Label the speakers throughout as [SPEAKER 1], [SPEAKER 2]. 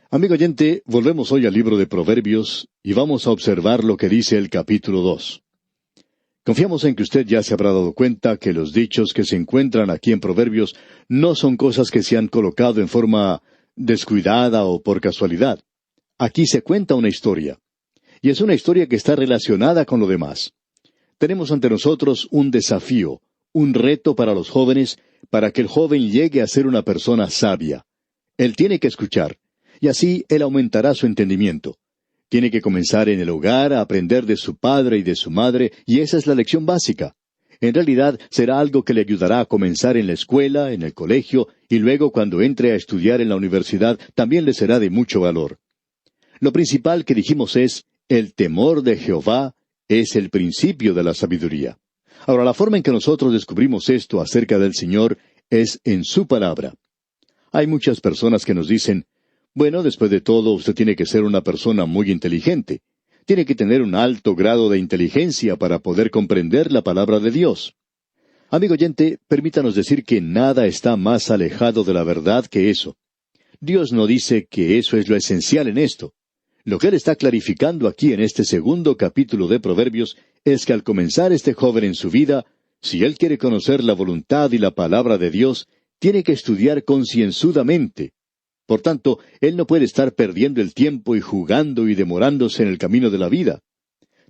[SPEAKER 1] Amigo oyente, volvemos hoy al libro de Proverbios y vamos a observar lo que dice el capítulo 2. Confiamos en que usted ya se habrá dado cuenta que los dichos que se encuentran aquí en Proverbios no son cosas que se han colocado en forma descuidada o por casualidad. Aquí se cuenta una historia, y es una historia que está relacionada con lo demás. Tenemos ante nosotros un desafío, un reto para los jóvenes, para que el joven llegue a ser una persona sabia. Él tiene que escuchar, y así él aumentará su entendimiento. Tiene que comenzar en el hogar a aprender de su padre y de su madre, y esa es la lección básica. En realidad será algo que le ayudará a comenzar en la escuela, en el colegio, y luego cuando entre a estudiar en la universidad también le será de mucho valor. Lo principal que dijimos es, el temor de Jehová es el principio de la sabiduría. Ahora, la forma en que nosotros descubrimos esto acerca del Señor es en su palabra. Hay muchas personas que nos dicen, bueno, después de todo, usted tiene que ser una persona muy inteligente. Tiene que tener un alto grado de inteligencia para poder comprender la palabra de Dios. Amigo oyente, permítanos decir que nada está más alejado de la verdad que eso. Dios no dice que eso es lo esencial en esto. Lo que Él está clarificando aquí en este segundo capítulo de Proverbios es que al comenzar este joven en su vida, si él quiere conocer la voluntad y la palabra de Dios, tiene que estudiar concienzudamente. Por tanto, él no puede estar perdiendo el tiempo y jugando y demorándose en el camino de la vida.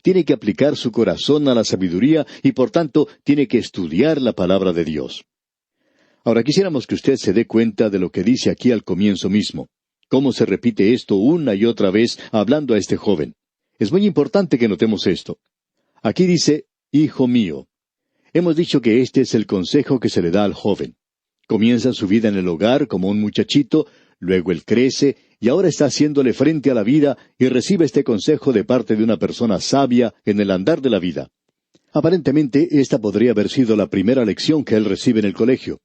[SPEAKER 1] Tiene que aplicar su corazón a la sabiduría y por tanto tiene que estudiar la palabra de Dios. Ahora quisiéramos que usted se dé cuenta de lo que dice aquí al comienzo mismo. Cómo se repite esto una y otra vez hablando a este joven. Es muy importante que notemos esto. Aquí dice, hijo mío. Hemos dicho que este es el consejo que se le da al joven. Comienza su vida en el hogar como un muchachito, luego él crece y ahora está haciéndole frente a la vida y recibe este consejo de parte de una persona sabia en el andar de la vida. Aparentemente, esta podría haber sido la primera lección que él recibe en el colegio.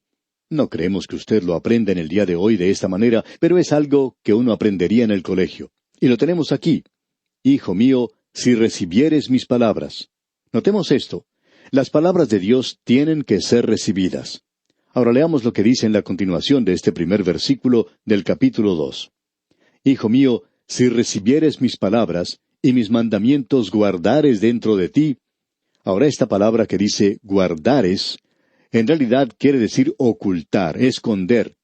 [SPEAKER 1] No creemos que usted lo aprenda en el día de hoy de esta manera, pero es algo que uno aprendería en el colegio. Y lo tenemos aquí. Hijo mío, si recibieres mis palabras. Notemos esto. Las palabras de Dios tienen que ser recibidas. Ahora leamos lo que dice en la continuación de este primer versículo del capítulo 2. Hijo mío, si recibieres mis palabras, y mis mandamientos guardares dentro de ti. Ahora esta palabra que dice guardares, en realidad quiere decir ocultar, esconder.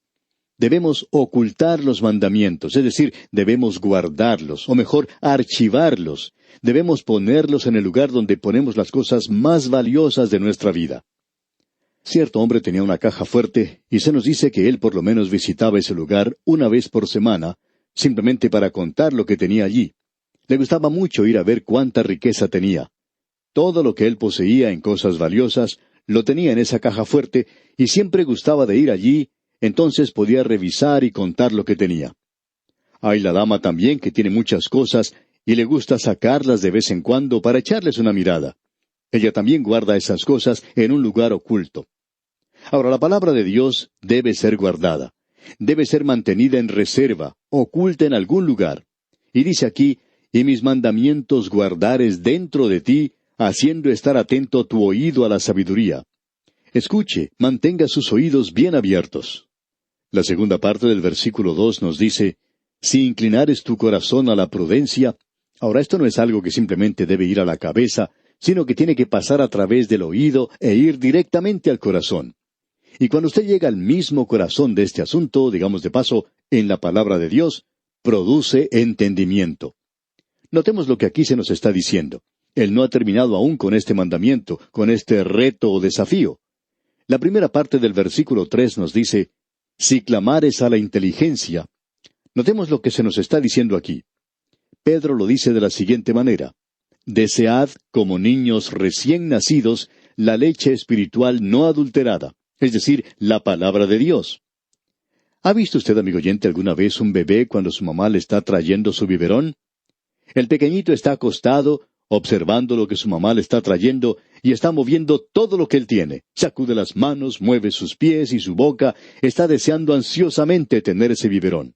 [SPEAKER 1] Debemos ocultar los mandamientos, es decir, debemos guardarlos, o mejor, archivarlos. Debemos ponerlos en el lugar donde ponemos las cosas más valiosas de nuestra vida. Cierto hombre tenía una caja fuerte, y se nos dice que él por lo menos visitaba ese lugar una vez por semana, simplemente para contar lo que tenía allí. Le gustaba mucho ir a ver cuánta riqueza tenía. Todo lo que él poseía en cosas valiosas, lo tenía en esa caja fuerte, y siempre gustaba de ir allí, entonces podía revisar y contar lo que tenía. Hay la dama también que tiene muchas cosas, y le gusta sacarlas de vez en cuando para echarles una mirada. Ella también guarda esas cosas en un lugar oculto. Ahora, la palabra de Dios debe ser guardada. Debe ser mantenida en reserva, oculta en algún lugar. Y dice aquí, y mis mandamientos guardares dentro de ti, haciendo estar atento tu oído a la sabiduría. Escuche, mantenga sus oídos bien abiertos. La segunda parte del versículo 2 nos dice, si inclinares tu corazón a la prudencia. Ahora esto no es algo que simplemente debe ir a la cabeza, sino que tiene que pasar a través del oído e ir directamente al corazón. Y cuando usted llega al mismo corazón de este asunto, digamos de paso, en la palabra de Dios, produce entendimiento. Notemos lo que aquí se nos está diciendo. Él no ha terminado aún con este mandamiento, con este reto o desafío. La primera parte del versículo 3 nos dice, si clamares a la inteligencia. Notemos lo que se nos está diciendo aquí. Pedro lo dice de la siguiente manera, desead, como niños recién nacidos, la leche espiritual no adulterada, es decir, la palabra de Dios. ¿Ha visto usted, amigo oyente, alguna vez un bebé cuando su mamá le está trayendo su biberón? El pequeñito está acostado, observando lo que su mamá le está trayendo, y está moviendo todo lo que él tiene. Sacude las manos, mueve sus pies y su boca, está deseando ansiosamente tener ese biberón.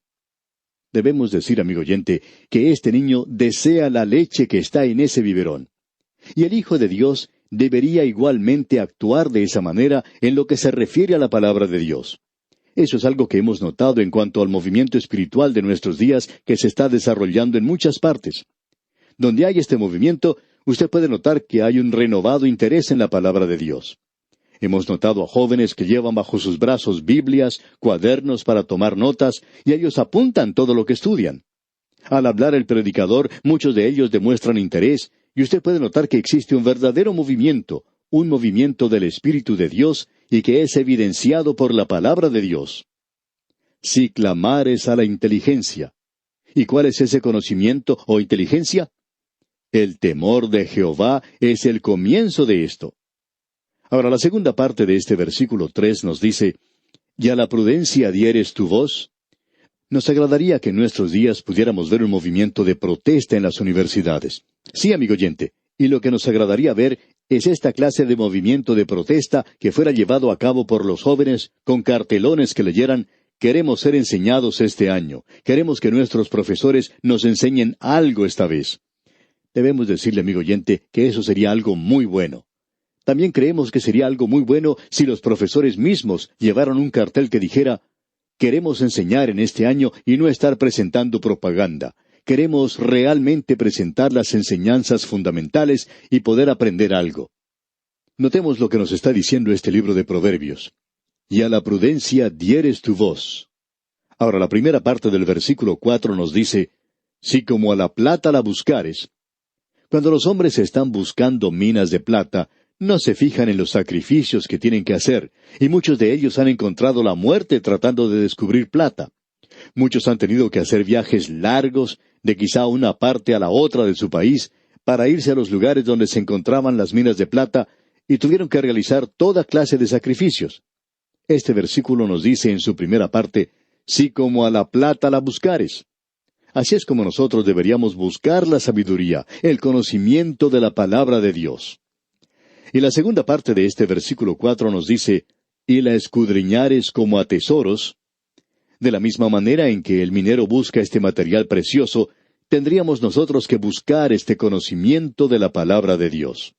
[SPEAKER 1] Debemos decir, amigo oyente, que este niño desea la leche que está en ese biberón. Y el Hijo de Dios debería igualmente actuar de esa manera en lo que se refiere a la palabra de Dios. Eso es algo que hemos notado en cuanto al movimiento espiritual de nuestros días que se está desarrollando en muchas partes. Donde hay este movimiento, usted puede notar que hay un renovado interés en la palabra de Dios. Hemos notado a jóvenes que llevan bajo sus brazos Biblias, cuadernos para tomar notas, y ellos apuntan todo lo que estudian. Al hablar el predicador, muchos de ellos demuestran interés, y usted puede notar que existe un verdadero movimiento, un movimiento del Espíritu de Dios, y que es evidenciado por la palabra de Dios. Si clamares a la inteligencia. ¿Y cuál es ese conocimiento o inteligencia? El temor de Jehová es el comienzo de esto. Ahora, la segunda parte de este versículo 3 nos dice, ¿y a la prudencia dieres tu voz? Nos agradaría que en nuestros días pudiéramos ver un movimiento de protesta en las universidades. Sí, amigo oyente, y lo que nos agradaría ver es esta clase de movimiento de protesta que fuera llevado a cabo por los jóvenes con cartelones que leyeran, queremos ser enseñados este año, queremos que nuestros profesores nos enseñen algo esta vez. Debemos decirle, amigo oyente, que eso sería algo muy bueno. También creemos que sería algo muy bueno si los profesores mismos llevaran un cartel que dijera, queremos enseñar en este año y no estar presentando propaganda. Queremos realmente presentar las enseñanzas fundamentales y poder aprender algo. Notemos lo que nos está diciendo este libro de Proverbios. Y a la prudencia dieres tu voz. Ahora, la primera parte del versículo 4 nos dice, si como a la plata la buscares. Cuando los hombres están buscando minas de plata, no se fijan en los sacrificios que tienen que hacer, y muchos de ellos han encontrado la muerte tratando de descubrir plata. Muchos han tenido que hacer viajes largos, de quizá una parte a la otra de su país, para irse a los lugares donde se encontraban las minas de plata, y tuvieron que realizar toda clase de sacrificios. Este versículo nos dice en su primera parte, si como a la plata la buscares. Así es como nosotros deberíamos buscar la sabiduría, el conocimiento de la palabra de Dios. Y la segunda parte de este versículo 4 nos dice, y la escudriñares como a tesoros. De la misma manera en que el minero busca este material precioso, tendríamos nosotros que buscar este conocimiento de la palabra de Dios.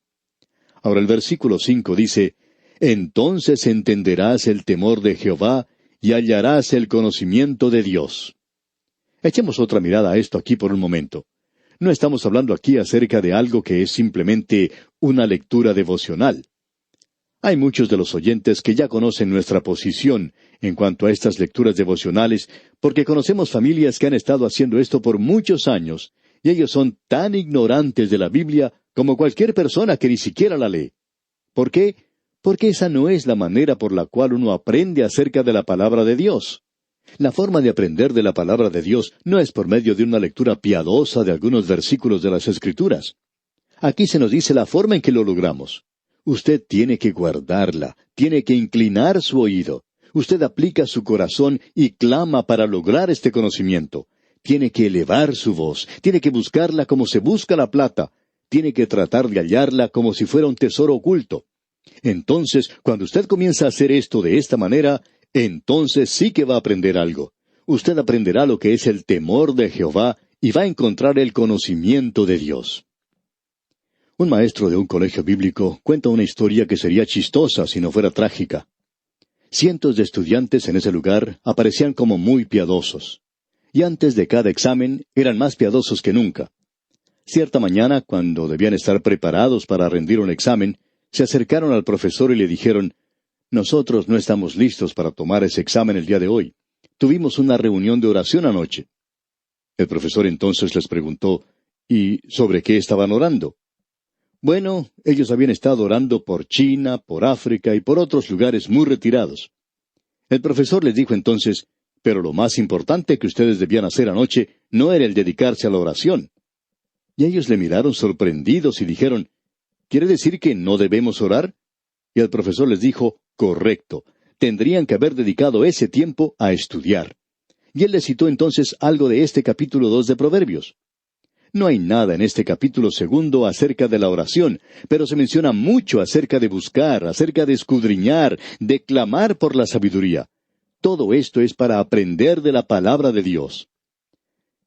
[SPEAKER 1] Ahora el versículo 5 dice, entonces entenderás el temor de Jehová y hallarás el conocimiento de Dios. Echemos otra mirada a esto aquí por un momento. No estamos hablando aquí acerca de algo que es simplemente una lectura devocional. Hay muchos de los oyentes que ya conocen nuestra posición en cuanto a estas lecturas devocionales, porque conocemos familias que han estado haciendo esto por muchos años, y ellos son tan ignorantes de la Biblia como cualquier persona que ni siquiera la lee. ¿Por qué? Porque esa no es la manera por la cual uno aprende acerca de la palabra de Dios. La forma de aprender de la palabra de Dios no es por medio de una lectura piadosa de algunos versículos de las Escrituras. Aquí se nos dice la forma en que lo logramos. Usted tiene que guardarla, tiene que inclinar su oído. Usted aplica su corazón y clama para lograr este conocimiento. Tiene que elevar su voz, tiene que buscarla como se busca la plata, tiene que tratar de hallarla como si fuera un tesoro oculto. Entonces, cuando usted comienza a hacer esto de esta manera, entonces sí que va a aprender algo. Usted aprenderá lo que es el temor de Jehová y va a encontrar el conocimiento de Dios. Un maestro de un colegio bíblico cuenta una historia que sería chistosa si no fuera trágica. Cientos de estudiantes en ese lugar aparecían como muy piadosos. Y antes de cada examen eran más piadosos que nunca. Cierta mañana, cuando debían estar preparados para rendir un examen, se acercaron al profesor y le dijeron, nosotros no estamos listos para tomar ese examen el día de hoy. Tuvimos una reunión de oración anoche. El profesor entonces les preguntó, ¿y sobre qué estaban orando? Bueno, ellos habían estado orando por China, por África y por otros lugares muy retirados. El profesor les dijo entonces, pero lo más importante que ustedes debían hacer anoche no era el dedicarse a la oración. Y ellos le miraron sorprendidos y dijeron, ¿quiere decir que no debemos orar? Y el profesor les dijo, correcto, tendrían que haber dedicado ese tiempo a estudiar. Y él les citó entonces algo de este capítulo 2 de Proverbios. No hay nada en este capítulo 2 acerca de la oración, pero se menciona mucho acerca de buscar, acerca de escudriñar, de clamar por la sabiduría. Todo esto es para aprender de la palabra de Dios.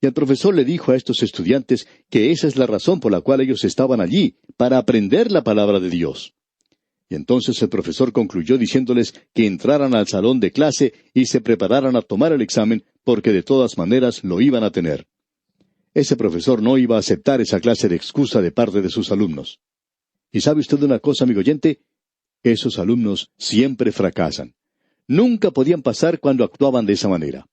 [SPEAKER 1] Y el profesor le dijo a estos estudiantes que esa es la razón por la cual ellos estaban allí, para aprender la palabra de Dios. Y entonces el profesor concluyó diciéndoles que entraran al salón de clase y se prepararan a tomar el examen, porque de todas maneras lo iban a tener. Ese profesor no iba a aceptar esa clase de excusa de parte de sus alumnos. ¿Y sabe usted una cosa, amigo oyente? Esos alumnos siempre fracasan. Nunca podían pasar cuando actuaban de esa manera.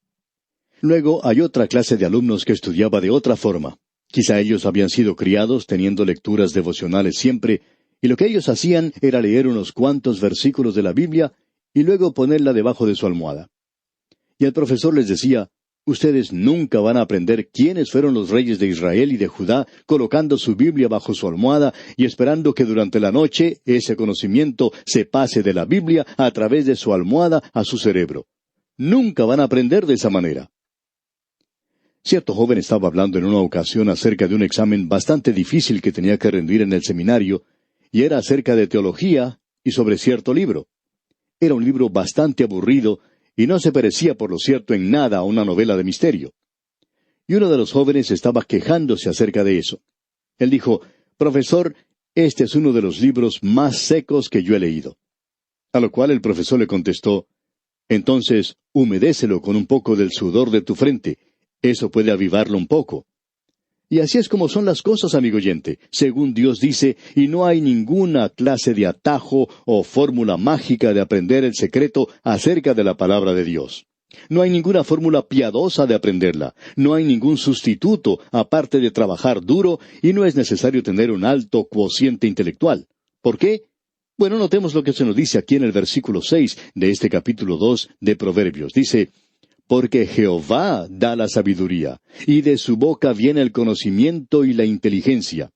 [SPEAKER 1] Luego hay otra clase de alumnos que estudiaba de otra forma. Quizá ellos habían sido criados teniendo lecturas devocionales siempre, y lo que ellos hacían era leer unos cuantos versículos de la Biblia y luego ponerla debajo de su almohada. Y el profesor les decía, ustedes nunca van a aprender quiénes fueron los reyes de Israel y de Judá, colocando su Biblia bajo su almohada y esperando que durante la noche ese conocimiento se pase de la Biblia a través de su almohada a su cerebro. Nunca van a aprender de esa manera. Cierto joven estaba hablando en una ocasión acerca de un examen bastante difícil que tenía que rendir en el seminario, y era acerca de teología y sobre cierto libro. Era un libro bastante aburrido y no se parecía por lo cierto en nada a una novela de misterio. Y uno de los jóvenes estaba quejándose acerca de eso. Él dijo, «Profesor, este es uno de los libros más secos que yo he leído». A lo cual el profesor le contestó, «Entonces, humedécelo con un poco del sudor de tu frente. Eso puede avivarlo un poco». Y así es como son las cosas, amigo oyente, según Dios dice, y no hay ninguna clase de atajo o fórmula mágica de aprender el secreto acerca de la palabra de Dios. No hay ninguna fórmula piadosa de aprenderla, no hay ningún sustituto aparte de trabajar duro, y no es necesario tener un alto cociente intelectual. ¿Por qué? Bueno, notemos lo que se nos dice aquí en el versículo 6 de este capítulo 2 de Proverbios. Dice, «Porque Jehová da la sabiduría, y de su boca viene el conocimiento y la inteligencia».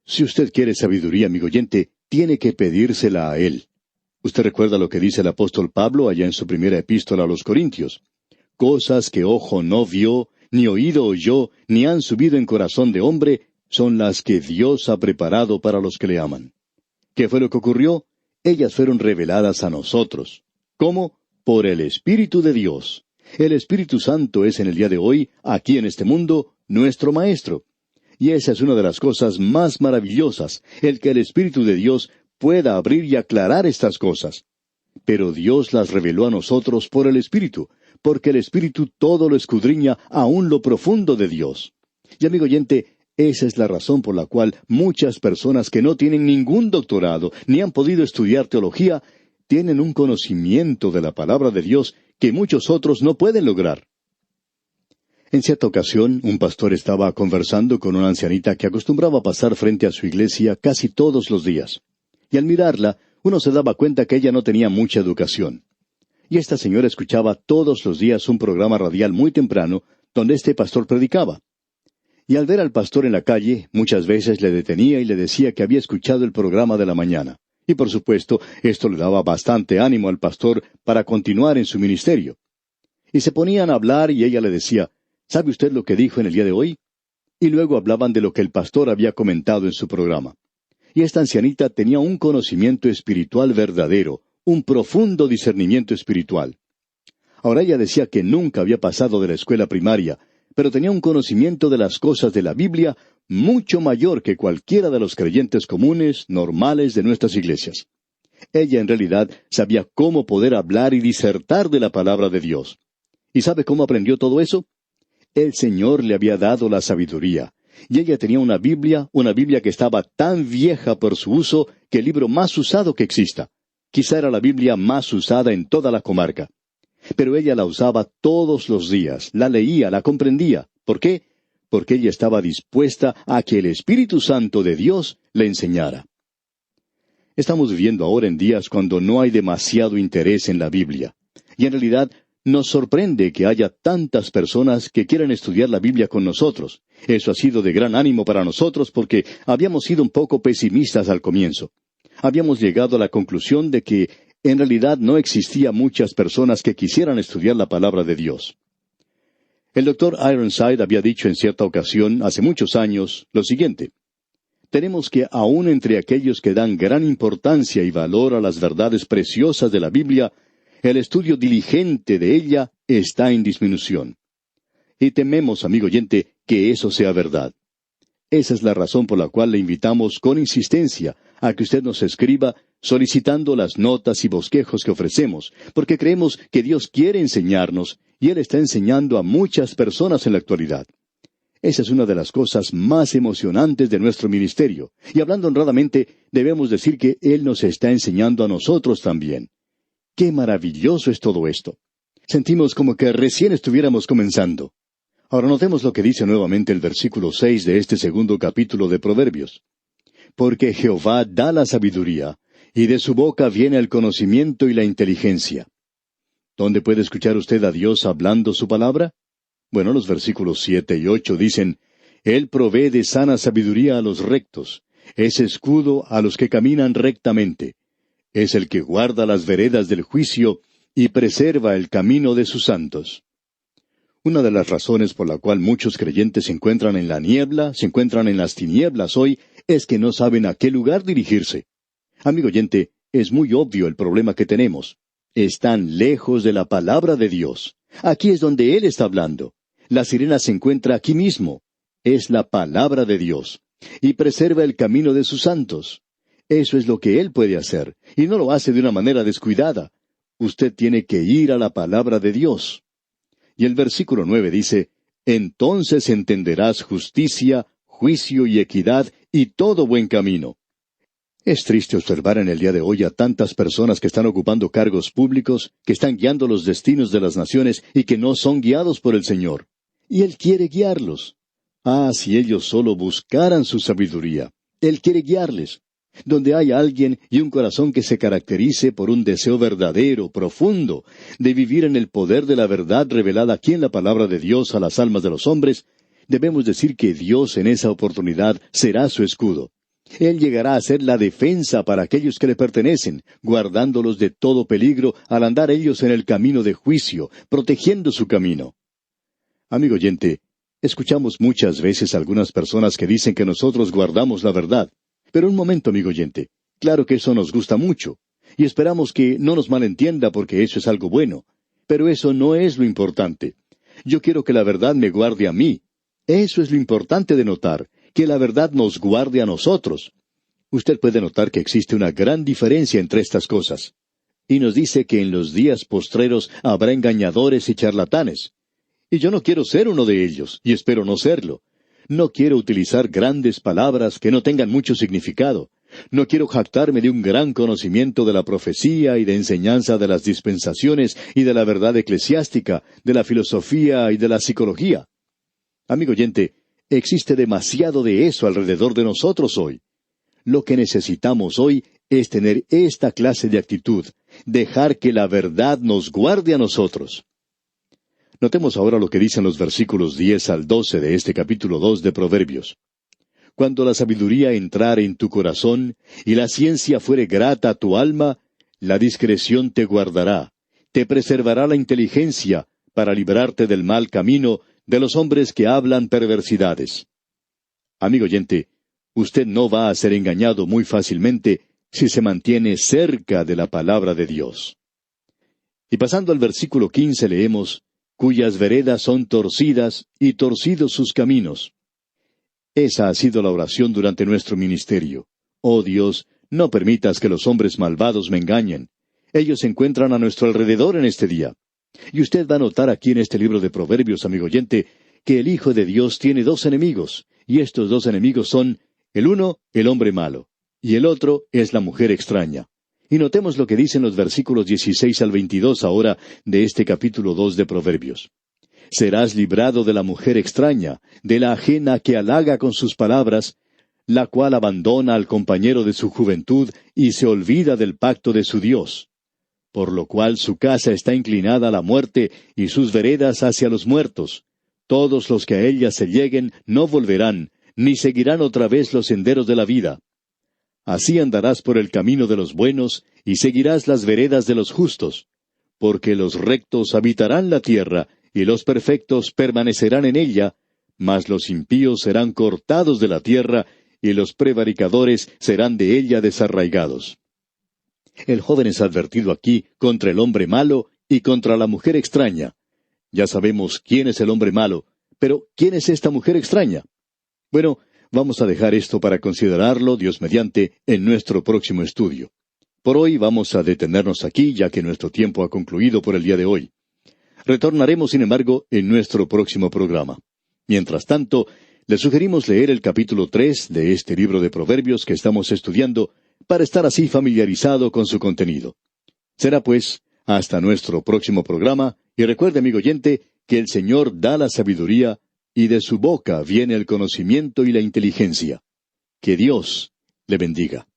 [SPEAKER 1] Si usted quiere sabiduría, amigo oyente, tiene que pedírsela a Él. Usted recuerda lo que dice el apóstol Pablo allá en su primera epístola a los Corintios. «Cosas que ojo no vio, ni oído oyó, ni han subido en corazón de hombre, son las que Dios ha preparado para los que le aman». ¿Qué fue lo que ocurrió? Ellas fueron reveladas a nosotros. ¿Cómo? Por el Espíritu de Dios. El Espíritu Santo es en el día de hoy, aquí en este mundo, nuestro Maestro. Y esa es una de las cosas más maravillosas, el que el Espíritu de Dios pueda abrir y aclarar estas cosas. Pero Dios las reveló a nosotros por el Espíritu, porque el Espíritu todo lo escudriña aún lo profundo de Dios. Y amigo oyente, esa es la razón por la cual muchas personas que no tienen ningún doctorado, ni han podido estudiar teología, tienen un conocimiento de la palabra de Dios que muchos otros no pueden lograr. En cierta ocasión, un pastor estaba conversando con una ancianita que acostumbraba pasar frente a su iglesia casi todos los días. Y al mirarla, uno se daba cuenta que ella no tenía mucha educación. Y esta señora escuchaba todos los días un programa radial muy temprano, donde este pastor predicaba. Y al ver al pastor en la calle, muchas veces le detenía y le decía que había escuchado el programa de la mañana. Y por supuesto, esto le daba bastante ánimo al pastor para continuar en su ministerio. Y se ponían a hablar y ella le decía, ¿sabe usted lo que dijo en el día de hoy? Y luego hablaban de lo que el pastor había comentado en su programa. Y esta ancianita tenía un conocimiento espiritual verdadero, un profundo discernimiento espiritual. Ahora ella decía que nunca había pasado de la escuela primaria, pero tenía un conocimiento de las cosas de la Biblia mucho mayor que cualquiera de los creyentes comunes, normales de nuestras iglesias. Ella en realidad sabía cómo poder hablar y disertar de la palabra de Dios. ¿Y sabe cómo aprendió todo eso? El Señor le había dado la sabiduría, y ella tenía una Biblia que estaba tan vieja por su uso que el libro más usado que exista. Quizá era la Biblia más usada en toda la comarca. Pero ella la usaba todos los días, la leía, la comprendía. ¿Por qué? Porque ella estaba dispuesta a que el Espíritu Santo de Dios le enseñara. Estamos viviendo ahora en días cuando no hay demasiado interés en la Biblia. Y en realidad nos sorprende que haya tantas personas que quieran estudiar la Biblia con nosotros. Eso ha sido de gran ánimo para nosotros porque habíamos sido un poco pesimistas al comienzo. Habíamos llegado a la conclusión de que en realidad no existía muchas personas que quisieran estudiar la palabra de Dios. El doctor Ironside había dicho en cierta ocasión, hace muchos años, lo siguiente: tenemos que aun entre aquellos que dan gran importancia y valor a las verdades preciosas de la Biblia, el estudio diligente de ella está en disminución. Y tememos, amigo oyente, que eso sea verdad. Esa es la razón por la cual le invitamos con insistencia a que usted nos escriba solicitando las notas y bosquejos que ofrecemos, porque creemos que Dios quiere enseñarnos, y Él está enseñando a muchas personas en la actualidad. Esa es una de las cosas más emocionantes de nuestro ministerio, y hablando honradamente, debemos decir que Él nos está enseñando a nosotros también. ¡Qué maravilloso es todo esto! Sentimos como que recién estuviéramos comenzando. Ahora notemos lo que dice nuevamente el versículo 6 de este segundo capítulo de Proverbios. Porque Jehová da la sabiduría, y de su boca viene el conocimiento y la inteligencia. ¿Dónde puede escuchar usted a Dios hablando su palabra? Bueno, los versículos 7 y 8 dicen, Él provee de sana sabiduría a los rectos, es escudo a los que caminan rectamente. Es el que guarda las veredas del juicio y preserva el camino de sus santos. Una de las razones por la cual muchos creyentes se encuentran en la niebla, se encuentran en las tinieblas hoy, es que no saben a qué lugar dirigirse. Amigo oyente, es muy obvio el problema que tenemos. Están lejos de la palabra de Dios. Aquí es donde Él está hablando. La sirena se encuentra aquí mismo. Es la palabra de Dios. Y preserva el camino de sus santos. Eso es lo que Él puede hacer. Y no lo hace de una manera descuidada. Usted tiene que ir a la palabra de Dios. Y el versículo 9 dice, Entonces entenderás justicia, juicio y equidad y todo buen camino. Es triste observar en el día de hoy a tantas personas que están ocupando cargos públicos, que están guiando los destinos de las naciones y que no son guiados por el Señor. Y Él quiere guiarlos. Ah, si ellos solo buscaran su sabiduría. Él quiere guiarles. Donde hay alguien y un corazón que se caracterice por un deseo verdadero, profundo, de vivir en el poder de la verdad revelada aquí en la palabra de Dios a las almas de los hombres, debemos decir que Dios en esa oportunidad será su escudo. Él llegará a ser la defensa para aquellos que le pertenecen, guardándolos de todo peligro al andar ellos en el camino de juicio, protegiendo su camino. Amigo oyente, escuchamos muchas veces a algunas personas que dicen que nosotros guardamos la verdad. Pero un momento, amigo oyente, claro que eso nos gusta mucho, y esperamos que no nos malentienda porque eso es algo bueno, pero eso no es lo importante. Yo quiero que la verdad me guarde a mí. Eso es lo importante de notar, que la verdad nos guarde a nosotros. Usted puede notar que existe una gran diferencia entre estas cosas. Y nos dice que en los días postreros habrá engañadores y charlatanes. Y yo no quiero ser uno de ellos, y espero no serlo. No quiero utilizar grandes palabras que no tengan mucho significado. No quiero jactarme de un gran conocimiento de la profecía y de enseñanza de las dispensaciones y de la verdad eclesiástica, de la filosofía y de la psicología. Amigo oyente, existe demasiado de eso alrededor de nosotros hoy. Lo que necesitamos hoy es tener esta clase de actitud, dejar que la verdad nos guarde a nosotros. Notemos ahora lo que dicen los versículos 10 al 12 de este capítulo 2 de Proverbios. Cuando la sabiduría entrare en tu corazón, y la ciencia fuere grata a tu alma, la discreción te guardará, te preservará la inteligencia, para librarte del mal camino, de los hombres que hablan perversidades. Amigo oyente, usted no va a ser engañado muy fácilmente si se mantiene cerca de la palabra de Dios. Y pasando al versículo 15 leemos, cuyas veredas son torcidas y torcidos sus caminos. Esa ha sido la oración durante nuestro ministerio. Oh Dios, no permitas que los hombres malvados me engañen. Ellos se encuentran a nuestro alrededor en este día. Y usted va a notar aquí en este libro de Proverbios, amigo oyente, que el Hijo de Dios tiene dos enemigos, y estos dos enemigos son, el uno, el hombre malo, y el otro es la mujer extraña. Y notemos lo que dicen los versículos 16 al 22 ahora de este capítulo 2 de Proverbios. Serás librado de la mujer extraña, de la ajena que halaga con sus palabras, la cual abandona al compañero de su juventud y se olvida del pacto de su Dios. Por lo cual su casa está inclinada a la muerte y sus veredas hacia los muertos. Todos los que a ella se lleguen no volverán, ni seguirán otra vez los senderos de la vida. Así andarás por el camino de los buenos, y seguirás las veredas de los justos. Porque los rectos habitarán la tierra, y los perfectos permanecerán en ella, mas los impíos serán cortados de la tierra, y los prevaricadores serán de ella desarraigados. El joven es advertido aquí contra el hombre malo y contra la mujer extraña. Ya sabemos quién es el hombre malo, pero ¿quién es esta mujer extraña? Bueno, vamos a dejar esto para considerarlo, Dios mediante, en nuestro próximo estudio. Por hoy vamos a detenernos aquí, ya que nuestro tiempo ha concluido por el día de hoy. Retornaremos, sin embargo, en nuestro próximo programa. Mientras tanto, le sugerimos leer el capítulo 3 de este libro de Proverbios que estamos estudiando, para estar así familiarizado con su contenido. Será pues, hasta nuestro próximo programa, y recuerde, amigo oyente, que el Señor da la sabiduría, y de su boca viene el conocimiento y la inteligencia. Que Dios le bendiga.